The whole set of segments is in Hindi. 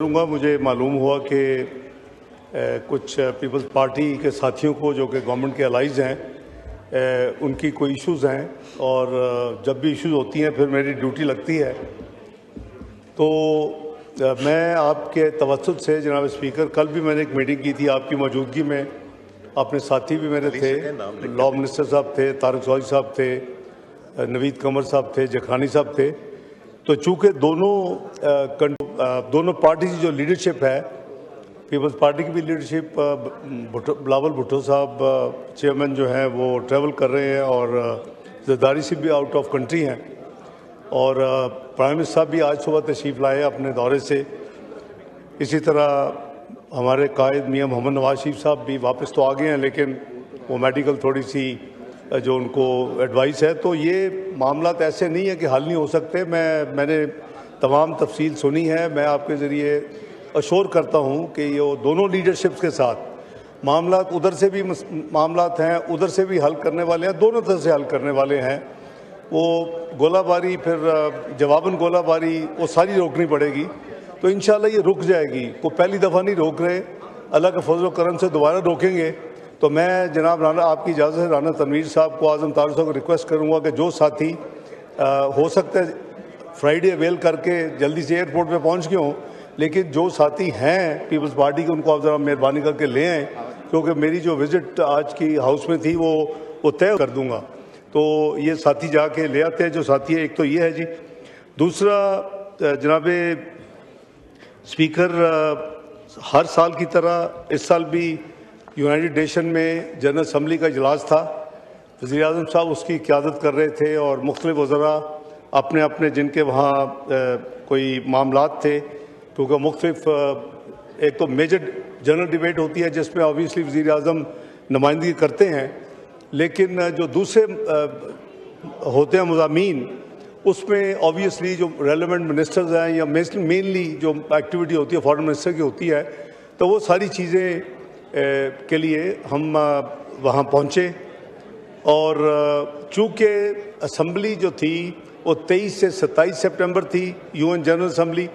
मुझे मालूम हुआ कि कुछ पीपल्स पार्टी के साथियों को जो कि गवर्नमेंट के अलाइज हैं उनकी कोई इश्यूज़ हैं और जब भी इश्यूज़ होती हैं फिर मेरी ड्यूटी लगती है। तो मैं आपके तवज्जुह से जनाब स्पीकर, कल भी मैंने एक मीटिंग की थी आपकी मौजूदगी में, अपने साथी भी मेरे थे, लॉ मिनिस्टर साहब थे, तारिक ज़वाहिरी साहब थे, नवीद कमर साहब थे, जखानी साहब थे। तो चूँकि दोनों पार्टी की जो लीडरशिप है, पीपल्स पार्टी की भी लीडरशिप, बिलावल भुट्टो साहब चेयरमैन जो हैं वो ट्रैवल कर रहे हैं और ज़रदारी से भी आउट ऑफ कंट्री हैं और प्राइम मिनिस्टर साहब भी आज सुबह तशरीफ़ लाए अपने दौरे से। इसी तरह हमारे कायद मियां मोहम्मद नवाज शरीफ साहब भी वापस तो आ गए हैं, लेकिन वो मेडिकल थोड़ी सी जो उनको एडवाइस है, तो ये मामला ऐसे नहीं है कि हल नहीं हो सकते। मैंने तमाम तफसील सुनी है। मैं आपके ज़रिए अश्योर करता हूँ कि ये दोनों लीडरशिप्स के साथ मामला, उधर से भी मामलात हैं, उधर से भी हल करने वाले हैं, दोनों तरह से हल करने वाले हैं। वो गोलाबारी, फिर जवाबन गोलाबारी, वो सारी रोकनी पड़ेगी। तो इंशाल्लाह ये रुक जाएगी। को पहली दफ़ा नहीं रोक रहे, अल्लाह के फजल करम से दोबारा रोकेंगे। तो मैं जनाब राना, आपकी इजाज़त है, राना तनवीर साहब को, आज़म तारिक साहब को रिक्वेस्ट करूँगा कि जो साथी हो सकता है फ्राइडे अवेल करके जल्दी से एयरपोर्ट पे पहुंच गए हों, लेकिन जो साथी हैं पीपल्स पार्टी के, उनको आप ज़रा मेहरबानी करके ले आएँ, क्योंकि मेरी जो विज़िट आज की हाउस में थी वो तय कर दूँगा। तो ये साथी जाके ले आते हैं जो साथी है। एक तो ये है जी। दूसरा, जनाब स्पीकर, हर साल की तरह इस साल भी यूनाइटेड नेशन में जनरल असम्बली का इजलास था। वज़ीर आज़म साहब उसकी क़यादत कर रहे थे और मुख्तलिफ वज़रा अपने अपने जिनके वहाँ कोई मामलात थे, क्योंकि मुख्तलिफ, एक तो मेजर जनरल डिबेट होती है जिसमें ऑब्वियसली वज़ीर आज़म नुमाइंदगी करते हैं, लेकिन जो दूसरे होते हैं मज़ामीन, उसमें ऑब्वियसली जो रेलेवेंट मिनिस्टर्स हैं या मेनली जो एक्टिविटी होती है फॉरेन मिनिस्टर की होती है, तो वो सारी चीज़ें के लिए हम वहाँ पहुँचे। और चूँकि असम्बली जो थी वो 23 से 27 सितंबर थी, यूएन जनरल असम्बली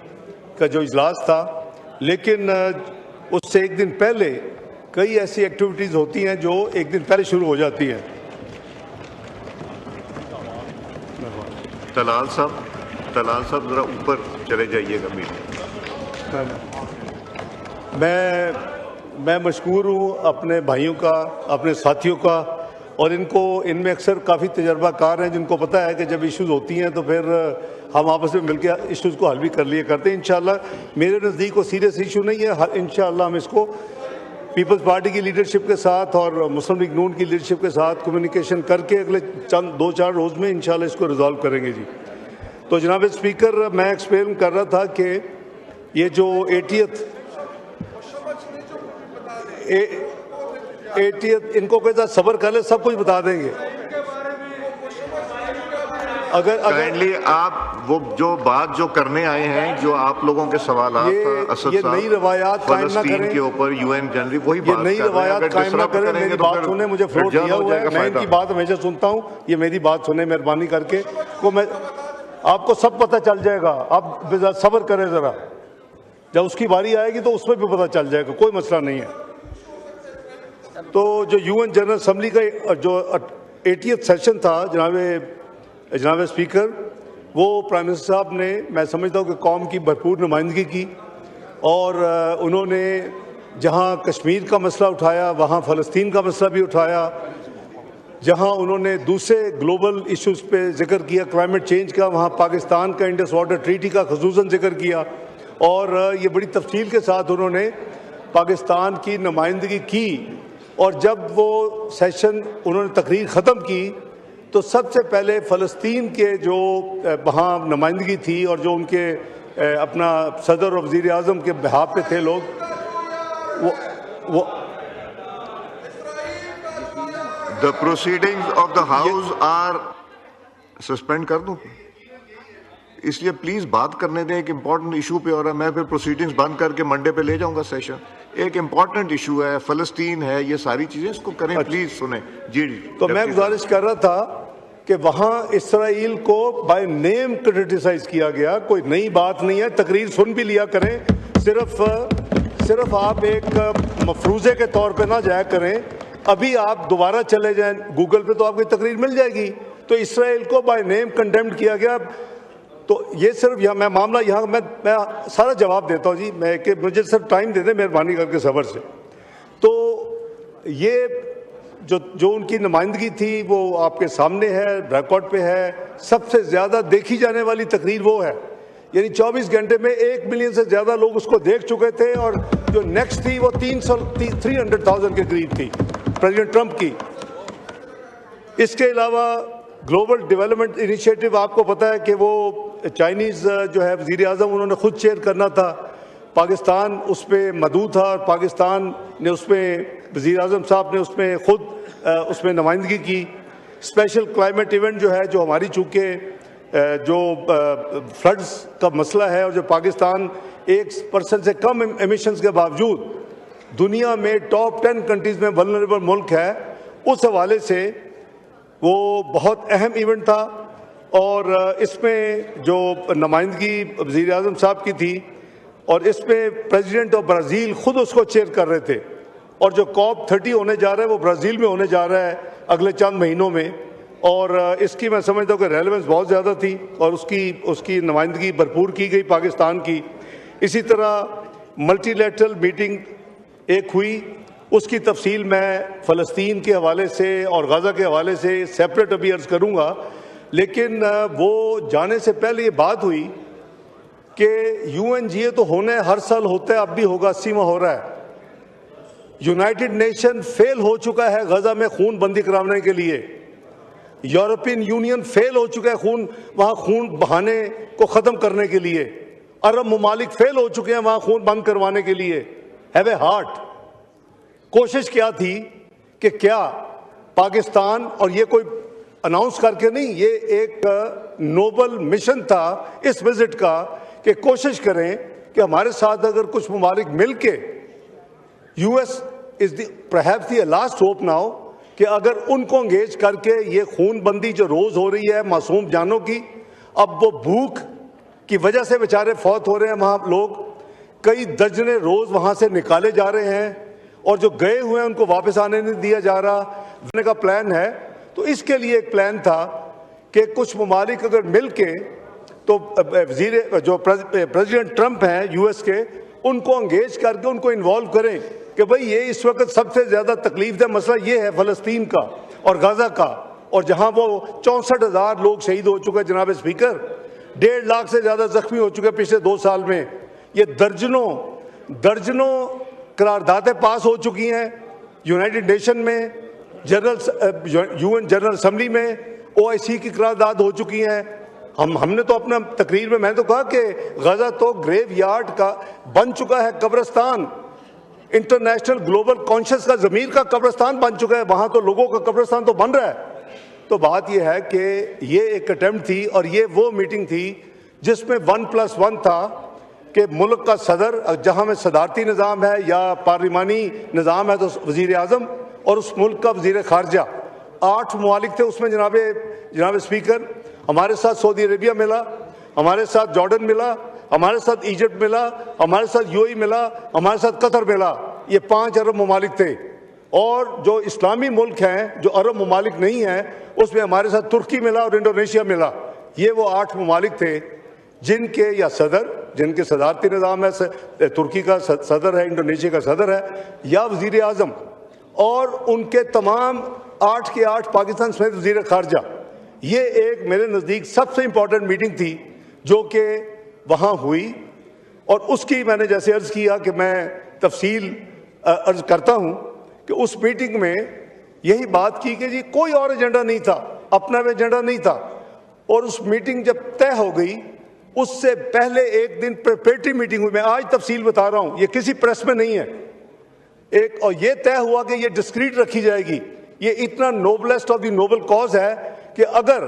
का जो इजलास था, लेकिन उससे एक दिन पहले कई ऐसी एक्टिविटीज़ होती हैं जो एक दिन पहले शुरू हो जाती हैं। तलाल साहब ज़रा ऊपर चले जाइएगा मीटिंग। मैं मशकूर हूँ अपने भाइयों का, अपने साथियों का, और इनमें अक्सर काफ़ी तजर्बाकार हैं जिनको पता है कि जब इश्यूज़ होती हैं तो फिर हम आपस में मिलकर इश्यूज़ को हल भी कर लिया करते हैं। इंशाल्लाह मेरे नज़दीक वो सीरियस इशू नहीं है। इंशाल्लाह हम इसको पीपल्स पार्टी की लीडरशिप के साथ और मुस्लिम लीग नून की लीडरशिप के साथ कम्युनिकेशन करके अगले 2-4 रोज़ में इंशाल्लाह इसको रिजॉल्व करेंगे जी। तो जनाब स्पीकर, मैं एक्सप्लेन कर रहा था कि ये जो 80th इनको कहता सब्र कर ले, सब कुछ बता देंगे। अगर काइंडली आप वो जो बात जो करने आए हैं, जो आप लोगों के सवाल ये नई रवायात कायम ना करें के ऊपर, यूएन जनरल वही बात, नई रवायात कायम ना करें। मेरी बात सुने, मुझे फ्लोर दिया हुआ है, मैं इनकी बात हमेशा सुनता हूँ। ये मेरी बात सुने मेहरबानी करके, को मैं आपको सब पता चल जाएगा। आप सब्र करें ज़रा, जब उसकी बारी आएगी तो उसमें भी पता चल जाएगा, कोई मसला नहीं है। तो जो यूएन जनरल असम्बली का जो 80th सेशन था जनाब स्पीकर, वो प्राइम मिनिस्टर साहब ने, मैं समझता हूँ कि कौम की भरपूर नुमाइंदगी की, और उन्होंने जहाँ कश्मीर का मसला उठाया वहाँ फ़लस्तीन का मसला भी उठाया, जहाँ उन्होंने दूसरे ग्लोबल इश्यूज़ पे जिक्र किया, क्लाइमेट चेंज का, वहाँ पाकिस्तान का इंडस वाटर ट्रीटी का ख़ुसूसन जिक्र किया, और ये बड़ी तफसील के साथ उन्होंने पाकिस्तान की नुमाइंदगी की। और जब वो सेशन उन्होंने तकरीर ख़त्म की तो सबसे पहले फ़लस्तीन के जो वहाँ नुमाइंदगी थी और जो उनके अपना सदर और वज़ीर आज़म के बिहाफ पे थे लोग, वो the proceedings of the house are suspend कर दूं, इसलिए प्लीज बात करने दें। एक इम्पॉर्टेंट इशू पे हो रहा है, मैं फिर प्रोसीडिंग्स बंद करके मंडे पे ले जाऊंगा सेशन। एक इम्पॉर्टेंट इशू है, फ़लस्तीन है, ये सारी चीजें, इसको करें प्लीज, सुने जी। तो मैं गुजारिश कर रहा था कि वहाँ इसराइल को बाय नेम क्रिटिसाइज किया गया, कोई नई बात नहीं है, तकरीर सुन भी लिया करें। सिर्फ आप एक मफरूज़े के तौर पे ना जाया करें, अभी आप दोबारा चले जाएं गूगल पे तो आपकी तकरीर मिल जाएगी। तो इसराइल को बाय नेम कंडेम्ड किया गया। तो ये सिर्फ यहाँ मैं मामला यहाँ मैं सारा जवाब देता हूँ जी, मैं कि मुझे सिर्फ टाइम दे दें मेहरबानी करके सब्र से। तो ये जो उनकी नुमाइंदगी थी वो आपके सामने है, रिकॉर्ड पे है। सबसे ज़्यादा देखी जाने वाली तकरीर वो है, यानी 24 घंटे में 1 मिलियन से ज़्यादा लोग उसको देख चुके थे, और जो नेक्स्ट थी वो 300,000 के करीब थी प्रेसिडेंट ट्रंप की। इसके अलावा ग्लोबल डेवलपमेंट इनिशिएटिव आपको पता है कि वो चाइनीज़ जो है वज़ीर आज़म उन्होंने खुद चेयर करना था, पाकिस्तान उस पर मदऊ था और पाकिस्तान ने उसमें वज़ीर आज़म साहब ने उसमें खुद उसमें नुमाइंदगी की। स्पेशल क्लाइमेट इवेंट जो है, जो हमारी चूँकि जो फ्लड्स का मसला है और जो पाकिस्तान 1% से कम एमिशंस के बावजूद दुनिया में टॉप 10 कंट्रीज़ में वल्नरेबल मुल्क है, उस हवाले से वो बहुत अहम इवेंट था। और इसमें जो नुमाइंदगी वज़ीर आज़म साहब की थी, और इसमें प्रेसिडेंट ऑफ ब्राज़ील ख़ुद उसको चेयर कर रहे थे। और जो COP30 होने जा रहा है वो ब्राज़ील में होने जा रहा है अगले चंद महीनों में, और इसकी मैं समझता हूँ कि रेलेवेंस बहुत ज़्यादा थी और उसकी नुमाइंदगी भरपूर की गई पाकिस्तान की। इसी तरह मल्टीलैटरल मीटिंग एक हुई, उसकी तफसील मैं फ़लस्तीन के हवाले से और गज़ा के हवाले से सेपरेट अभी अर्ज़ करूँगा। लेकिन वो जाने से पहले ये बात हुई कि UNGA तो होने हर साल होता है, अब भी होगा, 80वां हो रहा है। यूनाइटेड नेशन फेल हो चुका है गज़ा में खून बंदी कराने के लिए। यूरोपियन यूनियन फेल हो चुका है वहाँ खून बहाने को ख़त्म करने के लिए। अरब ममालिक फेल हो चुके हैं वहाँ खून बंद करवाने के लिए। Have a heart. कोशिश क्या थी कि क्या पाकिस्तान, और ये कोई अनाउंस करके नहीं, ये एक नोबल मिशन था इस विजिट का, कि कोशिश करें कि हमारे साथ अगर कुछ ममालिक मिल के, US is the perhaps the last hope now, कि अगर उनको इंगेज करके ये खून बंदी जो रोज़ हो रही है मासूम जानों की, अब वो भूख की वजह से बेचारे फौत हो रहे हैं वहाँ लोग, कई दर्जने रोज़ वहाँ से निकाले जा रहे हैं, और जो गए हुए हैं उनको वापस आने नहीं दिया जा रहा। देने का प्लान है। तो इसके लिए एक प्लान था कि कुछ ममालिक अगर मिल के, तो जो प्रेसिडेंट ट्रंप हैं US के, उनको इंगेज करके उनको इन्वॉल्व करें कि भाई ये इस वक्त सबसे ज़्यादा तकलीफदेह मसला ये है फ़लस्तीन का और गज़ा का, और जहाँ वो 64,000 लोग शहीद हो चुके हैं जनाब स्पीकर, 1.5 लाख से ज़्यादा जख्मी हो चुके हैं पिछले 2 साल में। ये दर्जनों करारदादें पास हो चुकी हैं यूनाइटेड नेशन में, UN जनरल असम्बली में OIC की करारदाद हो चुकी हैं। हमने तो अपना तकरीर में मैंने तो कहा कि गज़ा तो ग्रेव यार्ड का बन चुका है, कब्रिस्तान, इंटरनेशनल ग्लोबल कॉन्शियस का ज़मीर का कब्रिस्तान बन चुका है, वहाँ तो लोगों का कब्रिस्तान तो बन रहा है। तो बात यह है कि ये एक अटेम्प्ट थी, और ये वो मीटिंग थी जिसमें 1+1 था कि मुल्क का सदर, जहाँ में सदारती निज़ाम है या पार्लिमानी निज़ाम है तो वज़ीर आज़म, और उस मुल्क का वज़ीर ख़ारजा। 8 ममालिक थे उसमें जनाब स्पीकर। हमारे साथ सऊदी अरेबिया मिला, हमारे साथ जॉर्डन मिला, हमारे साथ इजिप्ट मिला, हमारे साथ UAE मिला, हमारे साथ कतर मिला। ये 5 अरब ममालिक थे। और जो इस्लामी मुल्क हैं जो अरब ममालिक नहीं हैं, उसमें हमारे साथ तुर्की मिला और इंडोनेशिया मिला। ये वो 8 ममालिक थे जिनके या सदर, जिनके सदारती निज़ाम है, तुर्की का सदर है, इंडोनेशिया का सदर है, या वज़ीर आज़म, और उनके तमाम 8 के 8 पाकिस्तान समेत वज़ीर ख़ारजा। ये एक मेरे नज़दीक सबसे इम्पॉर्टेंट मीटिंग थी जो कि वहाँ हुई, और उसकी मैंने जैसे अर्ज़ किया कि मैं तफसील अर्ज़ करता हूँ कि उस मीटिंग में यही बात की कि जी कोई और एजेंडा नहीं था, अपना एजेंडा नहीं था। और उस मीटिंग जब तय हो गई, उससे पहले एक दिन प्रिपरेटरी मीटिंग हुई। मैं आज तफसील बता रहा हूँ, ये किसी प्रेस में नहीं है। और ये तय हुआ कि ये डिस्क्रीट रखी जाएगी। ये इतना noblest of the noble cause है कि अगर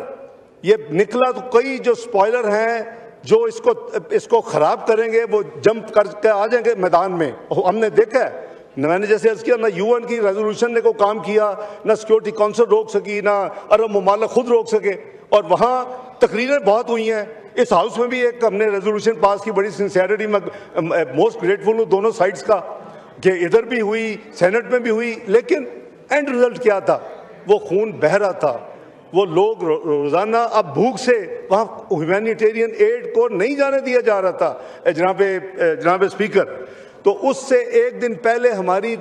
ये निकला तो कई जो स्पॉइलर हैं जो इसको ख़राब करेंगे वो जंप करके आ जाएंगे मैदान में। हमने देखा है, मैंने जैसे अर्ज़ किया, ना UN की रेजोल्यूशन ने कोई काम किया, ना सिक्योरिटी काउंसिल रोक सकी, ना अरब ममालिक खुद रोक सके। और वहाँ तकरीरें बहुत हुई हैं इस हाउस में भी एक हमने रेजोल्यूशन पास की, बड़ी सिंसियरिटी में मोस्ट ग्रेटफुल हूँ दोनों साइड्स का, कि इधर भी हुई, सेनेट में भी हुई, लेकिन एंड रिजल्ट क्या था? वो खून बह रहा था, वो लोग रोजाना अब भूख से वहाँ ह्यूमैनिटेरियन एड को नहीं जाने दिया जा रहा था। जनाब स्पीकर, तो उससे एक दिन पहले हमारी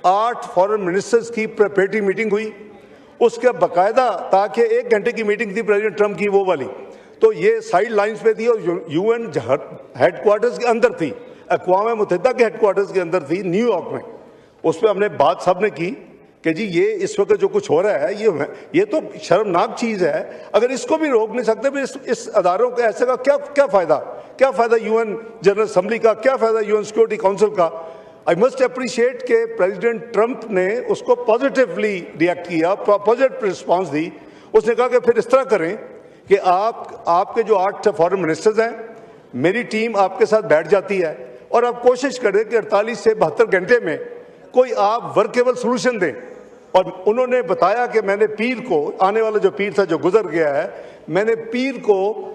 8 फॉरेन मिनिस्टर्स की प्रेपरेटरी मीटिंग हुई, उसके बाकायदा, ताकि 1 घंटे की मीटिंग थी प्रेसिडेंट ट्रंप की वो वाली, तो ये साइड लाइन्स पे थी और यूएन हेडक्वार्टर्स के अंदर थी, अक़वाम मुत्तहिदा के हेडक्वार्टर्स के अंदर थी न्यूयॉर्क में। उस पर हमने बात सबने की कि जी ये इस वक्त जो कुछ हो रहा है ये तो शर्मनाक चीज़ है। अगर इसको भी रोक नहीं सकते फिर इस अदारों के ऐसे का क्या फ़ायदा यूएन जनरल असम्बली का, क्या फ़ायदा यूएन सिक्योरिटी काउंसिल का? आई मस्ट अप्रिशिएट के प्रेसिडेंट ट्रंप ने उसको पॉजिटिवली रिएक्ट किया, पॉजिटिव रिस्पॉन्स दी। उसने कहा कि फिर इस तरह करें कि आपके जो 8 फॉरेन मिनिस्टर्स हैं, मेरी टीम आपके साथ बैठ जाती है और आप कोशिश करें कि 48 से 72 घंटे में कोई आप वर्केबल सोल्यूशन दें। और उन्होंने बताया कि मैंने पीर को, आने वाला जो पीर था जो गुजर गया है, मैंने पीर को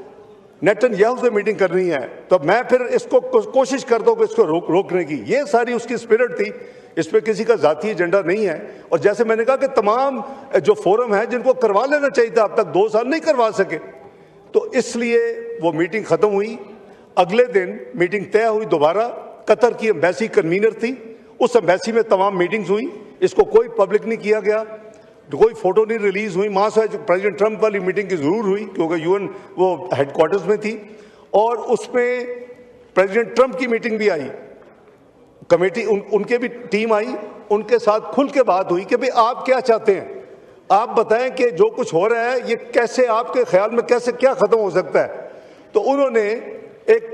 नेतन्याहू से मीटिंग करनी है, तो मैं फिर इसको कोशिश करता हूँ कि इसको रोकने की। ये सारी उसकी स्पिरिट थी, इस पर किसी का जाती एजेंडा नहीं है। और जैसे मैंने कहा कि तमाम जो फोरम है जिनको करवा लेना चाहिए था, अब तक 2 साल नहीं करवा सके, तो इसलिए वो मीटिंग ख़त्म हुई। अगले दिन मीटिंग तय हुई दोबारा, कतर की एम्बेसी कन्वीनर थी, उस एम्बेसी में तमाम मीटिंग्स हुई, इसको कोई पब्लिक नहीं किया गया, कोई फोटो नहीं रिलीज हुई। वहाँ से प्रेसिडेंट ट्रंप वाली मीटिंग की जरूर हुई क्योंकि यूएन वो हेडक्वार्टर्स में थी, और उसमें प्रेसिडेंट ट्रंप की मीटिंग भी आई, कमेटी उनके भी टीम आई, उनके साथ खुल के बात हुई कि भाई आप क्या चाहते हैं, आप बताएं कि जो कुछ हो रहा है ये कैसे आपके ख्याल में कैसे क्या खत्म हो सकता है। तो उन्होंने एक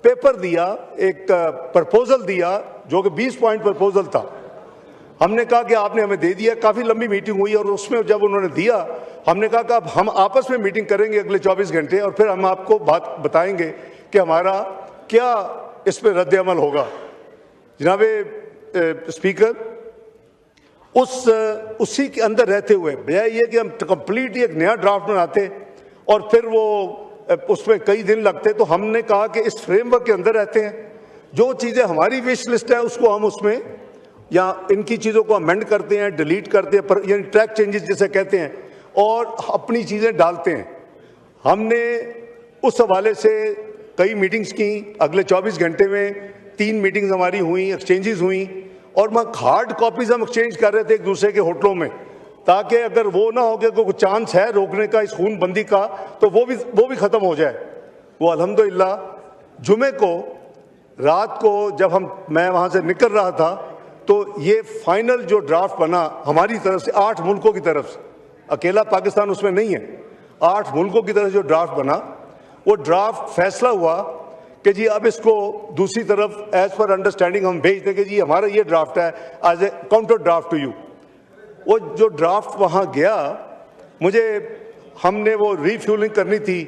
पेपर दिया, एक प्रपोजल दिया जो कि 20 पॉइंट प्रपोजल था। हमने कहा कि आपने हमें दे दिया, काफ़ी लंबी मीटिंग हुई, और उसमें जब उन्होंने दिया हमने कहा कि अब हम आपस में मीटिंग करेंगे अगले 24 घंटे और फिर हम आपको बात बताएंगे कि हमारा क्या इस पर रद्द अमल होगा। जनाब स्पीकर, उसी के अंदर रहते हुए बजाय ये कि हम कंप्लीट एक नया ड्राफ्ट बनाते और फिर वो उसमें कई दिन लगते, तो हमने कहा कि इस फ्रेमवर्क के अंदर रहते हैं, जो चीज़ें हमारी विश लिस्ट है उसको हम उसमें या इनकी चीज़ों को अमेंड करते हैं, डिलीट करते हैं, यानी ट्रैक चेंजेस जिसे कहते हैं, और अपनी चीज़ें डालते हैं। हमने उस हवाले से कई मीटिंग्स की, अगले 24 घंटे में 3 मीटिंग्स हमारी हुई, एक्सचेंजेस हुई, और वहाँ हार्ड कॉपीज हम एक्सचेंज कर रहे थे एक दूसरे के होटलों में, ताकि अगर वो ना हो कि कोई चांस है रोकने का इस खूनबंदी का तो वो भी ख़त्म हो जाए। वो अल्हम्दुलिल्लाह जुमे को रात को जब मैं वहाँ से निकल रहा था तो ये फाइनल जो ड्राफ्ट बना हमारी तरफ से, 8 मुल्कों की तरफ से, अकेला पाकिस्तान उसमें नहीं है, 8 मुल्कों की तरफ से जो ड्राफ्ट बना, वो ड्राफ्ट फैसला हुआ कि जी अब इसको दूसरी तरफ एज पर अंडरस्टैंडिंग हम भेज दें कि जी हमारा ये ड्राफ्ट है as a counter draft to you. वो जो ड्राफ्ट वहाँ गया, हमने वो रीफ्यूलिंग करनी थी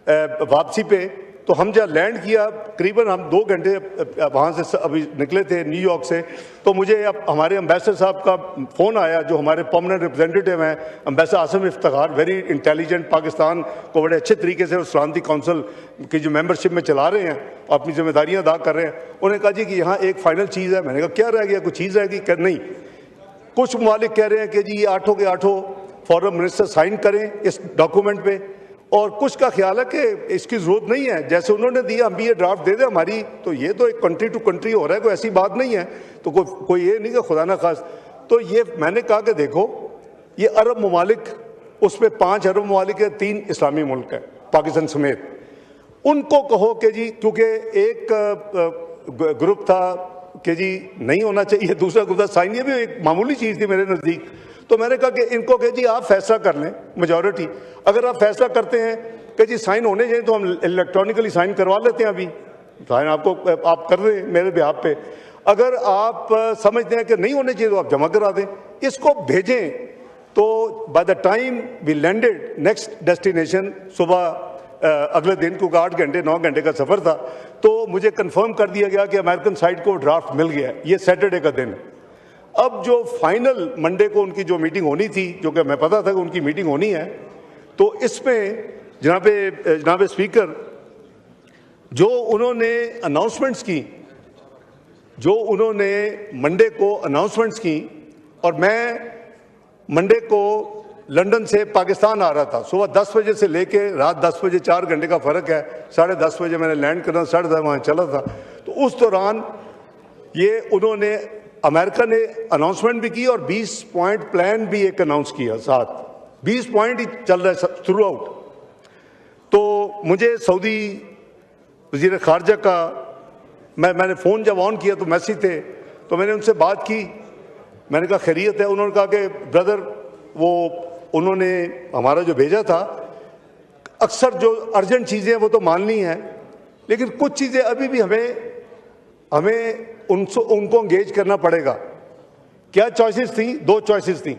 वापसी पे, तो हम जब लैंड किया करीबन हम 2 घंटे वहाँ से अभी निकले थे न्यूयॉर्क से, तो मुझे अब हमारे एम्बेसडर साहब का फ़ोन आया जो हमारे परमानेंट रिप्रेजेंटेटिव हैं, ambassador Asim Iftikhar, very intelligent, Pakistan को बड़े अच्छे तरीके से सलामती काउंसिल की जो मेंबरशिप में चला रहे हैं, अपनी जिम्मेदारियाँ अदा कर रहे हैं। उन्होंने कहा जी कि यहाँ एक फ़ाइनल चीज़ है। मैंने कहा क्या रह गया, कुछ चीज़ रहेगी? कर नहीं, कुछ ममालिक कह रहे हैं कि जी 8 के 8 फॉरेन मिनिस्टर साइन करें इस डॉक्यूमेंट पे, और कुछ का ख्याल है कि इसकी ज़रूरत नहीं है, जैसे उन्होंने दिया हम भी ये ड्राफ्ट दे दें हमारी, तो ये तो एक कंट्री टू कंट्री हो रहा है, कोई ऐसी बात नहीं है, तो कोई ये नहीं कि खुदा ना खास। तो ये मैंने कहा कि देखो ये अरब ममालिक, उसमें 5 अरब ममालिक है, 3 इस्लामी मुल्क है पाकिस्तान समेत, उनको कहो कि जी, क्योंकि एक ग्रुप था कि जी नहीं होना चाहिए, दूसरा ग्रुप था साइन, ये भी एक मामूली चीज़ थी मेरे नज़दीक। तो मैंने कहा कि इनको कह जी आप फैसला कर लें, मेजॉरिटी अगर आप फैसला करते हैं कि जी साइन होने चाहिए तो हम इलेक्ट्रॉनिकली साइन करवा लेते हैं, अभी साइन आप कर रहे हैं मेरे बिहाफ पे। अगर आप समझते हैं कि नहीं होने चाहिए तो आप जमा करा दें, इसको भेजें। तो by the time we landed next destination सुबह अगले दिन, क्योंकि 8 घंटे 9 घंटे का सफ़र था, तो मुझे कंफर्म कर दिया गया कि अमेरिकन साइड को ड्राफ्ट मिल गया। ये सैटरडे का दिन। अब जो फाइनल मंडे को उनकी जो मीटिंग होनी थी, जो कि मैं पता था कि उनकी मीटिंग होनी है, तो इसमें जनाब स्पीकर जो उन्होंने अनाउंसमेंट्स की, जो उन्होंने मंडे को अनाउंसमेंट्स की, और मैं मंडे को लंदन से पाकिस्तान आ रहा था, सुबह 10 बजे से लेके रात 10 बजे, 4 घंटे का फ़र्क है, 10:30 बजे मैंने लैंड करना, 10:30 वहाँ चला था। तो उस दौरान ये उन्होंने, अमेरिका ने अनाउंसमेंट भी की और 20 पॉइंट प्लान भी एक अनाउंस किया साथ, 20 पॉइंट ही चल रहा है थ्रू आउट। तो मुझे सऊदी वज़ीर ख़ारजा का मैंने फ़ोन जब ऑन किया तो मैसेज थे, तो मैंने उनसे बात की, मैंने कहा खैरियत है। उन्होंने कहा कि ब्रदर वो उन्होंने हमारा जो भेजा था, अक्सर जो अर्जेंट चीज़ें हैं वो तो माननी हैं, लेकिन कुछ चीज़ें अभी भी हमें उनको एंगेज करना पड़ेगा। क्या चॉइसेस थी? 2 चॉइसेस थी,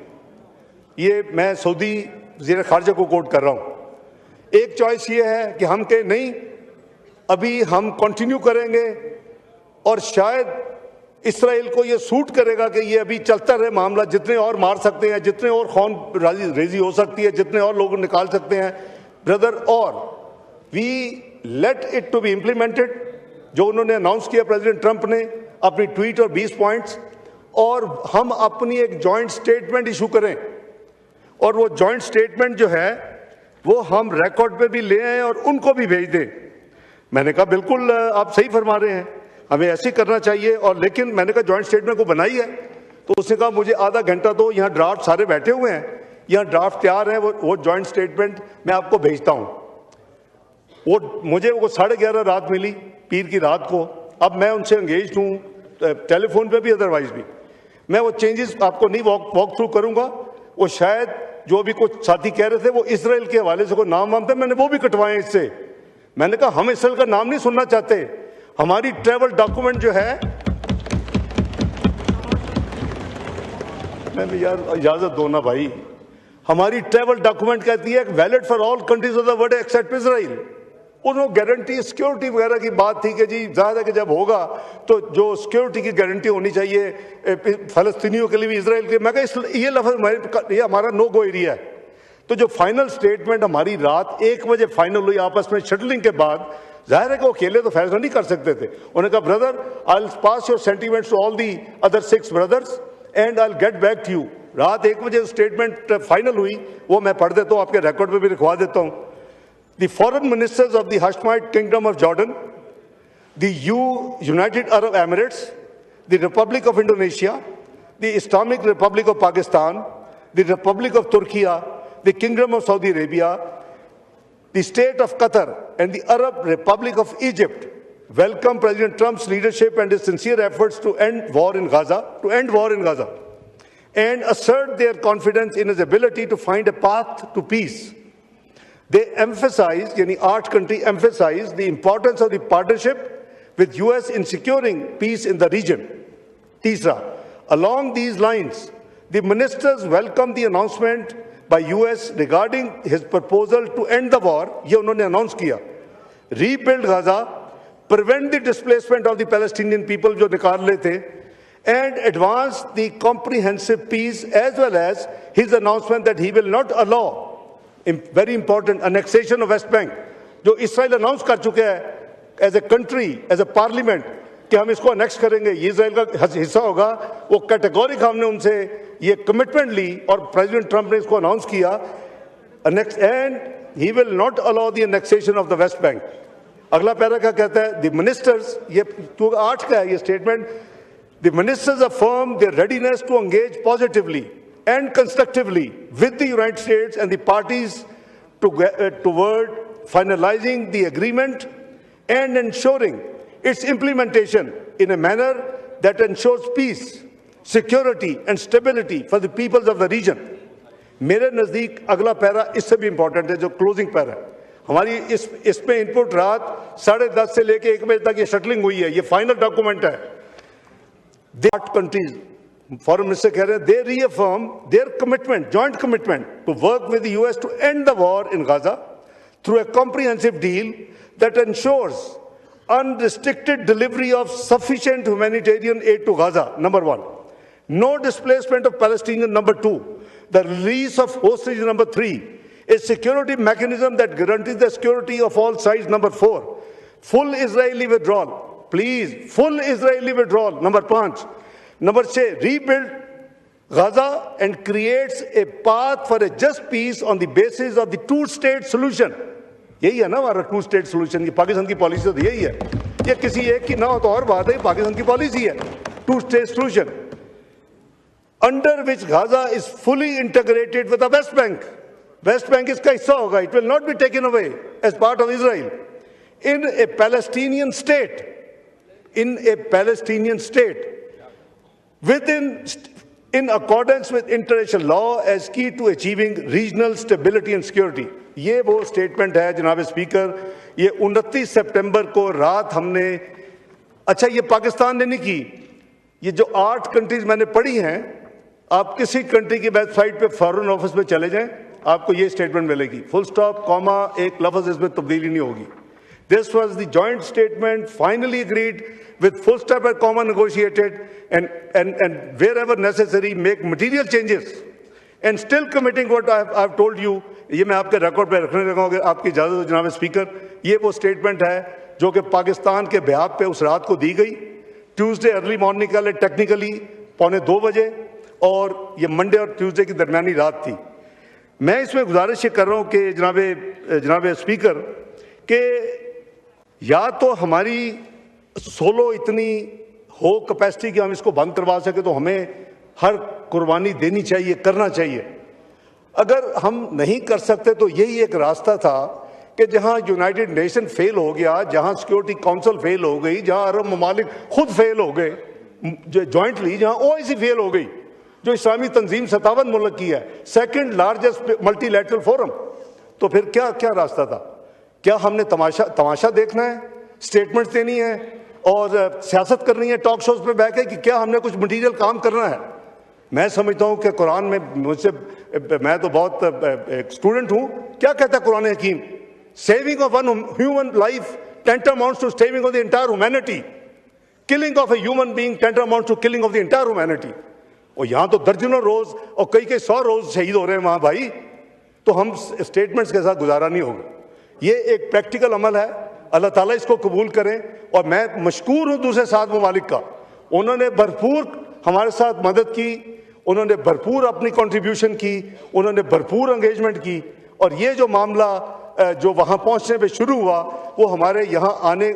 ये मैं सऊदी वज़ीर ख़ारजा को कोट कर रहा हूँ। एक चॉइस ये है कि हम कहें नहीं, अभी हम कंटिन्यू करेंगे और शायद इसराइल को ये सूट करेगा कि ये अभी चलता रहे मामला, जितने और मार सकते हैं, जितने और खून रेजी हो सकती है, जितने और लोग निकाल सकते हैं ब्रदर, और we let it to be implemented. जो उन्होंने अनाउंस किया प्रेसिडेंट ट्रंप ने अपनी ट्वीट और 20 पॉइंट्स, और हम अपनी एक जॉइंट स्टेटमेंट इशू करें, और वो जॉइंट स्टेटमेंट जो है वो हम रिकॉर्ड पे भी ले आए और उनको भी भेज दें। मैंने कहा बिल्कुल आप सही फरमा रहे हैं, हमें ऐसे करना चाहिए। और लेकिन मैंने कहा जॉइंट स्टेटमेंट को बनाई है, तो उसने कहा मुझे आधा घंटा दो, यहाँ ड्राफ्ट सारे बैठे हुए हैं, यहाँ ड्राफ्ट तैयार है, वो जॉइंट स्टेटमेंट मैं आपको भेजता हूँ। मुझे वो 11:30 रात मिली, पीर की रात को। अब मैं उनसे एंगेज हूँ टेलीफोन पे भी, अदरवाइज भी। मैं वो चेंजेस आपको नहीं वॉक थ्रू करूँगा। वो शायद जो भी कुछ साथी कह रहे थे वो इसराइल के हवाले से कोई नाम वाम थे, मैंने वो भी कटवाए इससे। मैंने कहा हम इसराइल का नाम नहीं सुनना चाहते। हमारी ट्रैवल डॉक्यूमेंट जो है, मैंने यार इजाजत दो ना भाई, हमारी ट्रैवल डॉक्यूमेंट कहती है valid for all countries of the world accept Israel. उन्होंने गारंटी सिक्योरिटी वगैरह की बात थी कि जी ज़्यादा कि जब होगा तो जो सिक्योरिटी की गारंटी होनी चाहिए फ़लस्तीनियों के लिए भी, इसराइल के। मैं कहा ये लफ्ज़ ये हमारा नो गो एरिया है। तो जो फाइनल स्टेटमेंट हमारी रात 1 बजे फाइनल हुई आपस में शटलिंग के बाद, जाहिर है कि वो अकेले तो फैसला नहीं कर सकते थे। उन्होंने कहा brother I will pass your sentiments to all the other 6 brothers and I will get back to you. रात 1 बजे स्टेटमेंट फाइनल हुई, वो मैं पढ़ देता हूँ, आपके रिकॉर्ड पे भी लिखवा देता हूँ। The foreign ministers of the Hashemite Kingdom of Jordan, the United Arab Emirates, the Republic of Indonesia, the Islamic Republic of Pakistan, the Republic of Turkey, the Kingdom of Saudi Arabia, the State of Qatar, and the Arab Republic of Egypt welcome President Trump's leadership and his sincere efforts to end war in Gaza, and assert their confidence in his ability to find a path to peace. They emphasize, yani 8 countries emphasize the importance of the partnership with US in securing peace in the region. Tisra, along these lines, the ministers welcome the announcement by US regarding his proposal to end the war, ye unhone announce kiya, rebuild Gaza, prevent the displacement of the Palestinian people jo nikal rahe the, and advance the comprehensive peace, as well as his announcement that he will not allow, very important, annexation of West Bank, जो इसराइल अनाउंस कर चुके हैं as a country, as a parliament, कि हम इसको अनेक्स करेंगे, ये इसराइल का हिस्सा होगा। वो कैटेगोरिक हमने उनसे ये कमिटमेंट ली और प्रेसिडेंट ट्रंप ने इसको अनाउंस किया, and he will not allow the annexation of the West bank. अगला पैरा क्या कहता है? द मिनिस्टर्स, ये 8 का है ये statement, the ministers affirm their readiness to engage positively and constructively with the United States and the parties toward finalizing the agreement and ensuring its implementation in a manner that ensures peace, security and stability for the peoples of the region. मेरे नज़दीक अगला पैरा इससे भी इम्पोर्टेंट है, जो क्लोजिंग पैरा है। हमारी इसमें इनपुट रात 10:30 से लेके 1 बजे तक ये शटलिंग हुई है, ये फाइनल डॉक्यूमेंट है। 8 countries, Foreign Minister कह रहे हैं, they reaffirm their commitment, joint commitment to work with the US to end the war in Gaza through a comprehensive deal that ensures unrestricted delivery of sufficient humanitarian aid to Gaza, number 1. No displacement of Palestinians, number 2. The release of hostages, number 3. A security mechanism that guarantees the security of all sides, number 4. full Israeli withdrawal, please, full Israeli withdrawal, number 5. Number 6, rebuild Gaza and creates a path for a just peace on the basis of the two-state solution. यही है ना हमारा टू स्टेट सोल्यूशन, ये पाकिस्तान की पॉलिसी तो यही है। ये किसी एक की ना हो तो और बात है, पाकिस्तान की पॉलिसी है two state solution, under which Gaza is fully integrated with the West Bank. West Bank इसका हिस्सा होगा, it will not be taken away as part of Israel in a Palestinian state, in a Palestinian state in accordance with international law as key to achieving regional stability and security। ये वो स्टेटमेंट है जनाब स्पीकर, ये 29 सितंबर को रात हमने, अच्छा ये पाकिस्तान ने नहीं की, ये जो 8 कंट्रीज मैंने पढ़ी हैं, आप किसी कंट्री की वेबसाइट पे फॉरेन ऑफिस में चले जाएं, आपको ये स्टेटमेंट मिलेगी, फुल स्टॉप कॉमा एक लफ्ज इसमें तब्दीली नहीं होगी। This was the joint statement finally agreed with full stop and comma negotiated and wherever necessary make material changes and still committing what I've told you। ये मैं आपके रिकॉर्ड पे रखने लगा हूँ, आपकी इजाज़त हो जनाब स्पीकर। ये वो स्टेटमेंट है जो कि पाकिस्तान के बिहाफ पे उस रात को दी गई, ट्यूसडे अर्ली मॉर्निंग का टेक्निकली 1:45 बजे, और ये मंडे और ट्यूसडे की दरमियानी रात थी। मैं इसमें गुजारिश ये कर रहा हूँ कि जनाब स्पीकर के या तो हमारी सोलो इतनी हो कैपेसिटी कि हम इसको बंद करवा सके, तो हमें हर कुर्बानी देनी चाहिए, करना चाहिए। अगर हम नहीं कर सकते तो यही एक रास्ता था कि जहां यूनाइटेड नेशन फेल हो गया, जहां सिक्योरिटी काउंसिल फेल हो गई, जहां अरब ममालिक खुद फेल हो गए जॉइंटली, जहां ओआईसी फेल हो गई जो इस्लामी तंजीम 57 मुल्क की है, सेकंड लार्जेस्ट मल्टीलैटरल फोरम, तो फिर क्या रास्ता था? क्या हमने तमाशा देखना है, स्टेटमेंट्स देनी है और सियासत करनी है टॉक शोज पे बैठ के, कि क्या हमने कुछ मटीरियल काम करना है? मैं समझता हूं कि कुरान में मुझसे, मैं तो बहुत एक स्टूडेंट हूं, क्या कहता है Quran Hakim? Saving of one human life tantamounts to saving of the entire humanity, killing of a human being tantamounts to killing of the entire humanity। और यहां तो दर्जनों रोज और कई 100 रोज शहीद हो रहे हैं वहां भाई, तो हम स्टेटमेंट्स के साथ गुजारा नहीं होगा। ये एक प्रैक्टिकल अमल है, अल्लाह ताला इसको कबूल करें। और मैं मशकूर हूं दूसरे 7 ममालिक का, उन्होंने भरपूर हमारे साथ मदद की, उन्होंने भरपूर अपनी कंट्रीब्यूशन की, उन्होंने भरपूर एंगेजमेंट की। और ये जो मामला जो वहां पहुंचने पे शुरू हुआ, वो हमारे यहाँ आने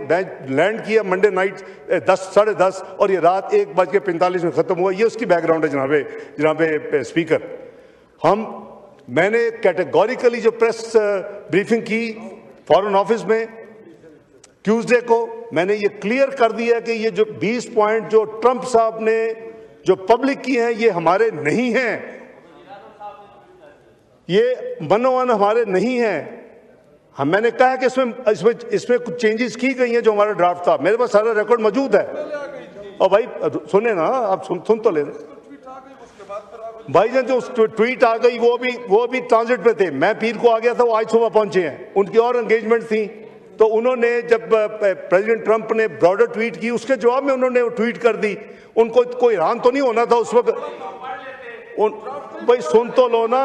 लैंड किया मंडे नाइट 10 साढ़े 10 और ये रात 1:45 में ख़त्म हुआ। ये उसकी बैकग्राउंड है जनाबे स्पीकर। मैंने कैटेगोरिकली जो प्रेस ब्रीफिंग की फॉरेन ऑफिस में ट्यूसडे को, मैंने ये क्लियर कर दिया कि ये जो 20 पॉइंट जो ट्रंप साहब ने जो पब्लिक की हैं, ये हमारे नहीं हैं, ये मनोवन हमारे नहीं हैं। मैंने कहा है कि इसमें कुछ चेंजेस की गई हैं जो हमारा ड्राफ्ट था, मेरे पास सारा रिकॉर्ड मौजूद है। और भाई सुने ना, आप सुन तो ले भाई जान, जो ट्वीट आ गई वो भी ट्रांजिट पे थे। मैं पीर को आ गया था, वो आज सुबह पहुंचे हैं, उनकी और एंगेजमेंट थी। तो उन्होंने जब प्रेसिडेंट ट्रंप ने ब्रॉडर ट्वीट की, उसके जवाब में उन्होंने ट्वीट कर दी। उनको कोई हैरान तो नहीं होना था उस वक्त? भाई सुन तो लो ना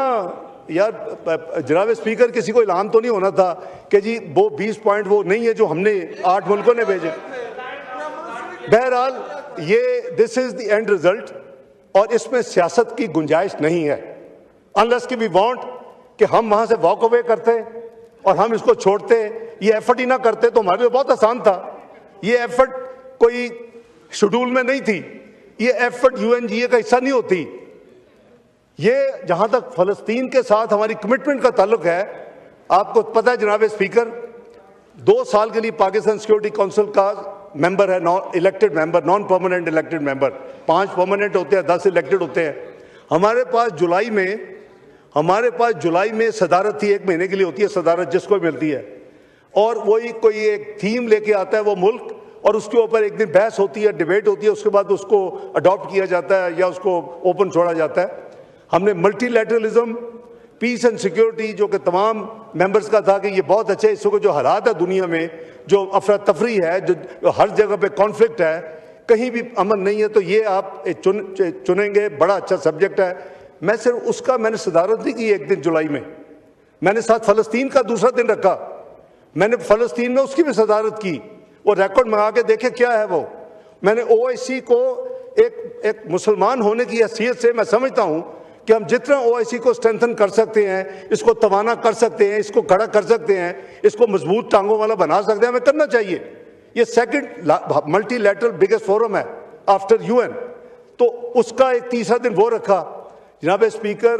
यार जनाब स्पीकर, किसी को ऐलान तो नहीं होना था कि जी वो 20 पॉइंट वो नहीं है जो हमने 8 मुल्कों ने भेजे। बहरहाल ये this is the end result, और इसमें सियासत की गुंजाइश नहीं है, अनलेस कि वी वांट कि हम वहां से वॉक अवे करते और हम इसको छोड़ते, ये एफर्ट ही ना करते तो हमारे लिए बहुत आसान था। ये एफर्ट कोई शेड्यूल में नहीं थी, ये एफर्ट यूएनजीए का हिस्सा नहीं होती। ये जहां तक फलस्तीन के साथ हमारी कमिटमेंट का ताल्लुक है, आपको पता है जनाब स्पीकर, 2 साल के लिए पाकिस्तान सिक्योरिटी काउंसिल का मेंबर है, non elected member, non permanent elected member. 5 permanent होते हैं, 10 इलेक्टेड होते हैं। हमारे पास जुलाई में सदारत थी, 1 महीने के लिए होती है सदारत, जिसको मिलती है, और वही कोई एक थीम लेके आता है वो मुल्क, और उसके ऊपर एक दिन बहस होती है, डिबेट होती है, उसके बाद उसको अडॉप्ट किया जाता है या उसको ओपन छोड़ा जाता है। हमने मल्टीलैटरलिज्म, पीस एंड सिक्योरिटी, जो कि तमाम मेंबर्स का था कि ये बहुत अच्छे, इस वक्त जो हालात है दुनिया में, जो अफरा तफरी है, जो हर जगह पे कॉन्फ्लिक्ट है, कहीं भी अमन नहीं है, तो ये आप चुनेंगे, बड़ा अच्छा सब्जेक्ट है। मैं सिर्फ उसका मैंने सदारत नहीं की 1 दिन जुलाई में, मैंने साथ फलस्तीन का दूसरा दिन रखा, मैंने फ़लस्तीन में उसकी भी सदारत की, वो रिकॉर्ड मंगा के देखे क्या है वो। मैंने OIC को एक मुसलमान होने की हैसियत से मैं समझता हूँ कि हम जितना OIC को स्ट्रेंथन कर सकते हैं, इसको तवाना कर सकते हैं, इसको खड़ा कर सकते हैं, इसको मजबूत टांगों वाला बना सकते हैं, हमें करना चाहिए। ये सेकंड मल्टीलैटरल बिगेस्ट फोरम है आफ्टर UN, तो उसका एक तीसरा दिन वो रखा। जनाब स्पीकर,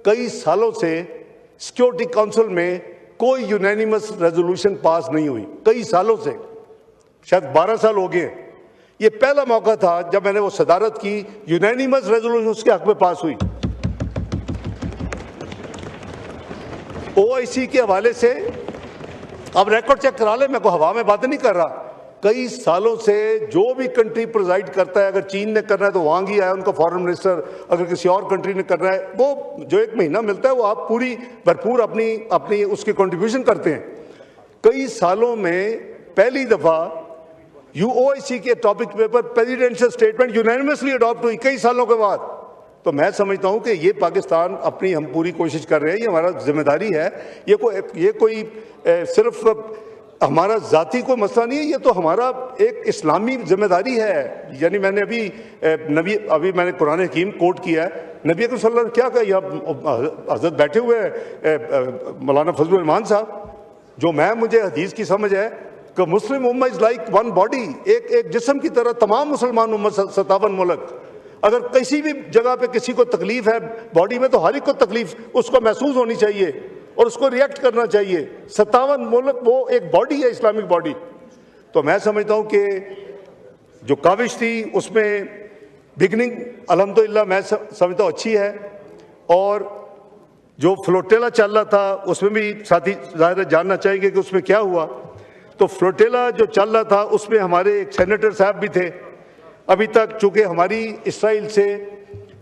कई सालों से सिक्योरिटी काउंसिल में कोई यूनानिमस रेजोल्यूशन पास नहीं हुई, कई सालों से, शायद 12 साल हो गए। ये पहला मौका था जब मैंने वो सदारत की, यूनानिमस रेजोल्यूशन उसके हक में पास हुई। OIC के हवाले से अब रिकॉर्ड चेक करा ले, मैं को हवा में बात नहीं कर रहा। कई सालों से जो भी कंट्री प्रोजाइड करता है, अगर चीन ने करना है तो वांग ही आया उनका फॉरेन मिनिस्टर, अगर किसी और कंट्री ने करना है, वो जो 1 महीना मिलता है वो आप पूरी भरपूर अपनी उसकी कंट्रीब्यूशन करते हैं। कई सालों में पहली दफा OIC के topic paper presidential statement unanimously adopt हुई कई सालों के बाद। तो मैं समझता हूं कि ये पाकिस्तान अपनी हम पूरी कोशिश कर रहे हैं, ये हमारा जिम्मेदारी है। ये कोई सिर्फ हमारा जाती कोई मसला नहीं है, ये तो हमारा एक इस्लामी जिम्मेदारी है। यानी मैंने अभी मैंने कुरान हकीम कोट किया है, नबी अकरम सल्लल्लाहु अलैहि वसल्लम क्या कहा, यहाँ हजरत बैठे हुए हैं मौलाना फजलुर रहमान साहब, जो मुझे हदीस की समझ है कि मुस्लिम उम्मा इज लाइक वन बॉडी, एक जिस्म की तरह तमाम मुसलमान उम्मत 57 मुल्क, अगर किसी भी जगह पे किसी को तकलीफ है बॉडी में तो हर एक को तकलीफ उसको महसूस होनी चाहिए और उसको रिएक्ट करना चाहिए। 57 मुल्क, वो एक बॉडी है, इस्लामिक बॉडी। तो मैं समझता हूँ कि जो काविश थी उसमें बिगनिंग अल्हम्दुलिल्लाह मैं समझता हूँ अच्छी है, और जो फ्लोटेला चल रहा था उसमें भी साथी ज़ाहिर जानना चाहेंगे कि उसमें क्या हुआ। तो फ्लोटेला जो चल रहा था उसमें हमारे एक सेनेटर साहब भी थे। अभी तक चूँकि हमारी इसराइल से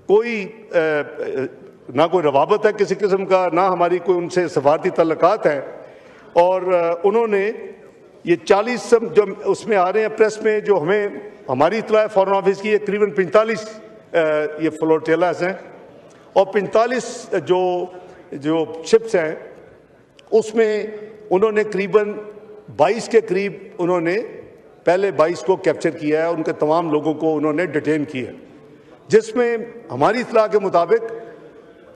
कोई ना कोई रवाबत है किसी किस्म का, ना हमारी कोई उनसे सफारती तल्लुकात हैं, और उन्होंने ये 40 जो उसमें आ रहे हैं प्रेस में, जो हमें हमारी इत्तला है फॉरेन ऑफिस की, करीबन 45 ये फ्लोटेलास हैं, और 45 जो शिप्स हैं उसमें उन्होंने करीबन 22 के करीब उन्होंने पहले 22 को कैप्चर किया है, उनके तमाम लोगों को उन्होंने डिटेन किया, जिसमें हमारी इत्तला के मुताबिक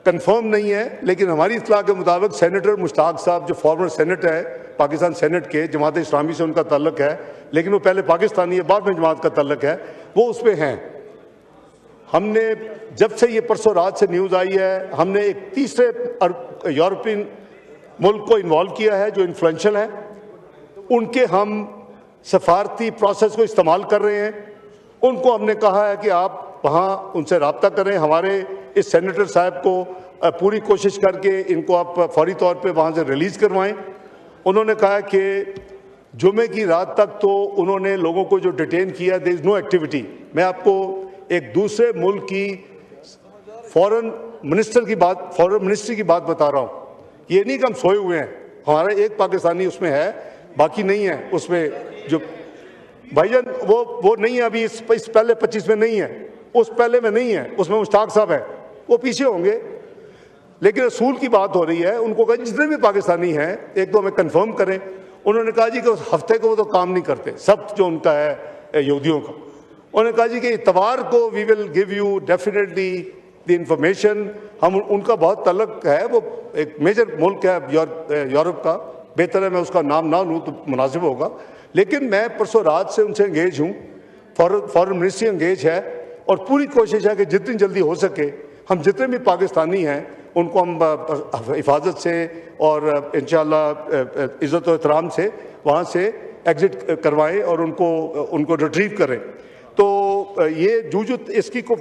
कंफर्म नहीं है, लेकिन हमारी इत्तला के मुताबिक सेनेटर मुश्ताक साहब जो फॉर्मर सेनेटर है पाकिस्तान सेनेट के, जमात इस्लामी से उनका ताल्लुक है, लेकिन वो पहले पाकिस्तानी है, बाद में जमात का ताल्लुक है, वो उसमें हैं। हमने जब से ये परसों रात से न्यूज़ आई है, हमने एक तीसरे यूरोपियन मुल्क को इन्वॉल्व किया है जो इन्फ्लुएंशियल है, उनके हम सफारती प्रोसेस को इस्तेमाल कर रहे हैं। उनको हमने कहा है कि आप वहाँ उनसे रब्ता करें, हमारे इस सेनेटर साहब को पूरी कोशिश करके इनको आप फौरी तौर पे वहाँ से रिलीज़ करवाएं। उन्होंने कहा कि जुमे की रात तक तो उन्होंने लोगों को जो डिटेन किया, देयर इज़ नो एक्टिविटी। मैं आपको एक दूसरे मुल्क की फॉरेन मिनिस्ट्री की बात बता रहा हूँ। ये नहीं कि हम सोए हुए हैं, हमारा एक पाकिस्तानी उसमें है, बाकी नहीं है उसमें। जो भाईजान वो नहीं है अभी, इस पहले 25 में नहीं है, उस पहले में नहीं है, उसमें मुश्ताक साहब है, वो पीछे होंगे। लेकिन रसूल की बात हो रही है, उनको कहा जितने भी पाकिस्तानी हैं एक तो हमें कंफर्म करें। उन्होंने कहा जी कि उस हफ्ते को वो तो काम नहीं करते, सब जो उनका है यहूदियों का। उन्होंने कहा जी कि इतवार को we will give you definitely the information. हम उनका बहुत तल्लुक है, वो एक मेजर मुल्क है यूरोप का, बेहतर है मैं उसका नाम ना लूँ तो मुनासिब होगा। लेकिन मैं परसों रात से उनसे एंगेज हूँ, फॉरेन मिनिस्ट्री एंगेज है, और पूरी कोशिश है कि जितनी जल्दी हो सके हम जितने भी पाकिस्तानी हैं उनको हम हिफाजत से और इंशाअल्लाह इज़्ज़त और एहतराम से वहाँ से एग्ज़िट करवाएं और उनको रिट्रीव करें। तो ये जूजुत इसकी को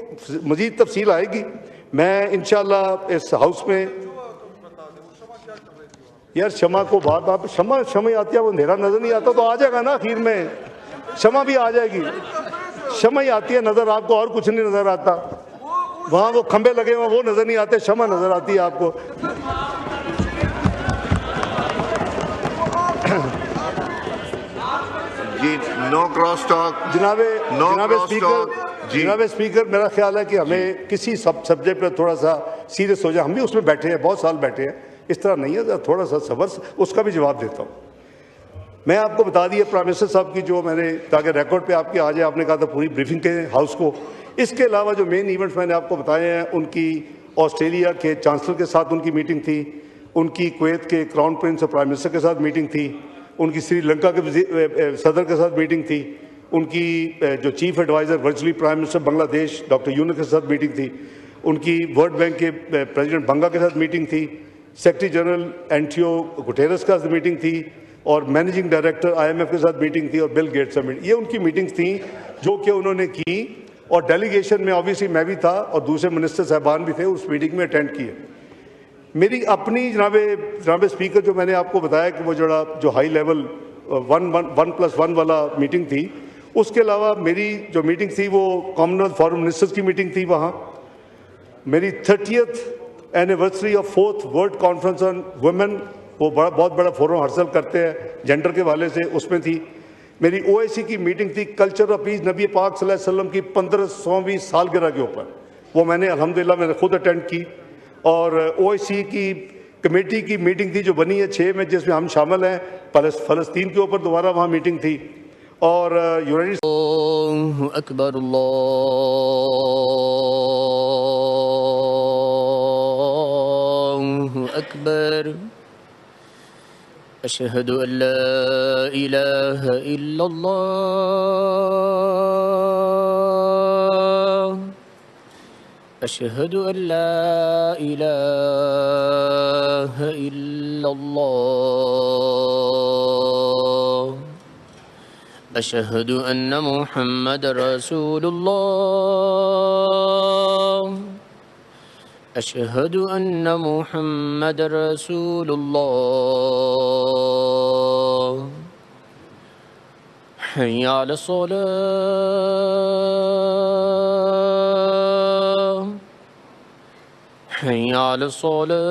मज़ीद तफसील आएगी। मैं इंशाअल्लाह इस हाउस में यार शमा को बात आप शमा आती है, वो अंधेरा नज़र नहीं आता तो आ जाएगा ना, आखिर में शमा भी आ जाएगी। शमा ही आती है नज़र आपको, और कुछ नहीं नज़र आता। वहाँ वो खंबे लगे हुए वो नज़र नहीं आते, शमा नज़र आती है आपको। जी नो क्रॉस टॉक। जनाब स्पीकर, मेरा ख्याल है कि हमें किसी सब्जेक्ट पर थोड़ा सा सीरियस हो जाए। हम भी उसमें बैठे हैं, बहुत साल बैठे हैं, इस तरह नहीं है, थोड़ा सा सब्र, उसका भी जवाब देता हूँ। मैं आपको बता दिया प्राइम मिनिस्टर साहब की जो मैंने, ताकि रिकॉर्ड पे आपकी आ जाए, आपने कहा था पूरी ब्रीफिंग के हाउस को। इसके अलावा जो मेन इवेंट्स मैंने आपको बताए हैं, उनकी ऑस्ट्रेलिया के चांसलर के साथ उनकी मीटिंग थी, उनकी कुवैत के क्राउन प्रिंस और प्राइम मिनिस्टर के साथ मीटिंग थी, उनकी श्रीलंका के सदर के साथ मीटिंग थी, उनकी जो chief adviser virtually prime minister Bangladesh doctor Yunus के साथ मीटिंग थी, उनकी वर्ल्ड बैंक के प्रेसिडेंट बंगा के साथ मीटिंग थी, सेक्रेटरी जनरल एंटियो गुटेरस के साथ मीटिंग थी, और मैनेजिंग डायरेक्टर IMF के साथ मीटिंग थी, और बिल गेट्स से मीटिंग। ये उनकी मीटिंग्स थी जो कि उन्होंने की, और डेलीगेशन में ऑब्वियसली मैं भी था और दूसरे मिनिस्टर साहबान भी थे, उस मीटिंग में अटेंड किए। मेरी अपनी जनाब स्पीकर जो मैंने आपको बताया कि वो जो हाई लेवल 1+1 वाला मीटिंग थी, उसके अलावा मेरी जो मीटिंग थी वो कॉमनवेल्थ फॉरेन मिनिस्टर्स की मीटिंग थी। वहाँ मेरी 30th anniversary of 4th world conference on women, वो बहुत बड़ा फोरम हासिल करते हैं जेंडर के वाले से, उसमें थी। मेरी OIC की मीटिंग थी कल्चर ऑफ पीस, नबी पाक सल्लल्लाहु अलैहि वसल्लम की 1500वीं सालगिरह के ऊपर, वो मैंने अल्हम्दुलिल्लाह मैंने खुद अटेंड की। और OIC की कमेटी की मीटिंग थी जो बनी है 6 में, जिसमें हम शामिल हैं। फ़लस्तीन के ऊपर दोबारा वहाँ मीटिंग थी। और यूनाइटेड अल्लाहु अकबर, अल्लाहु अकबर, अशहदु अल्ला इलाहा इल्लल्लाह, अशहदु अल्ला इलाहा इल्लल्लाह, अशहदु अन्ना मुहम्मद रसूलुल्लाह, अशहदु अन्ना मुहम्मद रसूलुल्लाह, हय्या अलस सलाह, हय्या अलस सलाह,